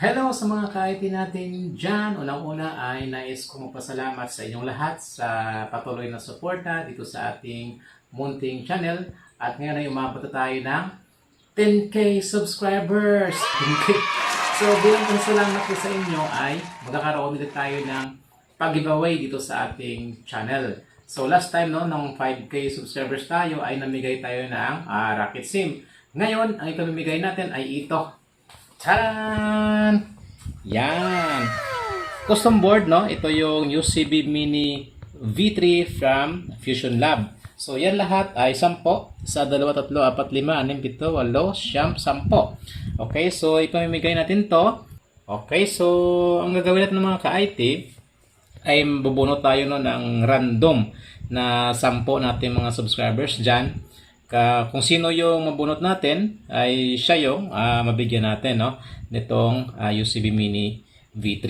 Hello sa mga ka-IT natin dyan. Unang-una ay nais kong magpasalamat sa inyong lahat sa patuloy na suporta dito sa ating munting channel. At ngayon ay umabot na tayo ng 10K subscribers. 10K. So bilang pasalamat ko sa inyo ay magkakaroon ulit tayo ng pag-giveaway dito sa ating channel. So last time no, nung 5K subscribers tayo ay namigay tayo ng Rocket Sim. Ngayon, ang ipamimigay natin ay ito. Taran! Yan! Custom board, no? Ito yung UCB Mini V3 from Fusion Lab. So, yan lahat ay 10. 1, 2, 3, 4, 5, 6, 7, 8, 10. Okay, so ipamimigay natin to. Okay, so ang gagawin natin ng mga ka-IT ay bubunot tayo no, ng random na 10 natin mga subscribers dyan. Kung sino yung mabunot natin ay siya yung mabigyan natin no nitong UCB Mini V3.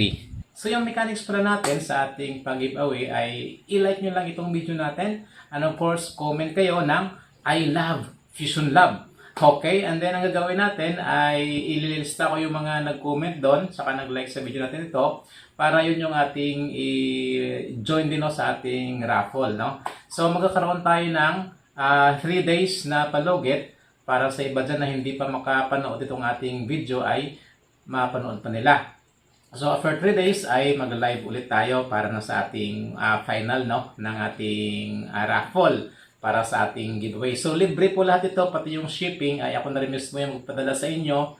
So yung mechanics pala natin sa ating pag-giveaway ay i-like nyo lang itong video natin and of course comment kayo ng I love Fusion Lab. Okay, and then ang gagawin natin ay ililista ko yung mga nag-comment doon saka nag-like sa video natin ito para yun yung ating i-join din no, sa ating raffle no. So magkakaroon tayo ng 3 days na palugit para sa iba dyan na hindi pa makapanood itong ating video ay mapanood pa nila. So after 3 days ay mag-live ulit tayo para na sa ating final no, ng ating raffle para sa ating giveaway. So libre po lahat ito, pati yung shipping ay ako na rin mismo yung magpadala sa inyo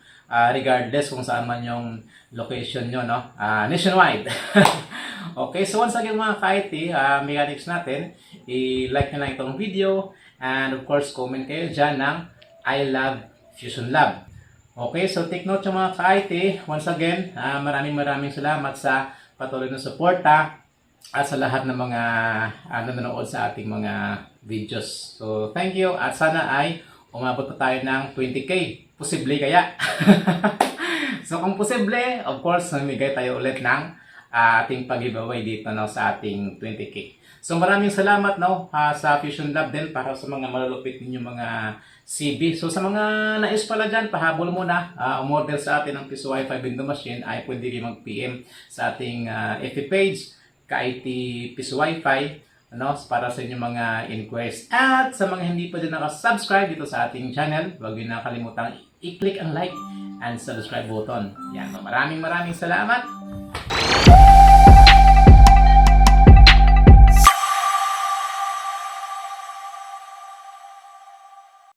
regardless kung saan man yung location nyo no, nationwide. Okay, so once again mga ka-IT, mechanics natin, i-like nyo lang itong video and of course comment kayo dyan ng I love Fusion Lab. Okay, so take note yung mga ka-IT. Once again, maraming salamat sa patuloy na suporta at sa lahat ng mga nanonood sa ating mga videos. So thank you at sana ay umabot pa tayo ng 20K. Posible kaya? So kung posible, of course, namigay tayo ulit ng ating pag-giveaway dito no, sa ating 20K. So maraming salamat no, sa Fusion Lab din para sa mga malulupit ninyong mga CB. So sa mga nais pala dyan, pahabol muna, umorder sa atin ng Piso Wi-Fi Window Machine ay pwede rin mag-PM sa ating FB page, ka-IT Piso Wi-Fi, ano, para sa inyong mga inquiries. At sa mga hindi pa din nakasubscribe dito sa ating channel, huwag nyo nakalimutan i-click ang like and subscribe button. Yan, maraming salamat.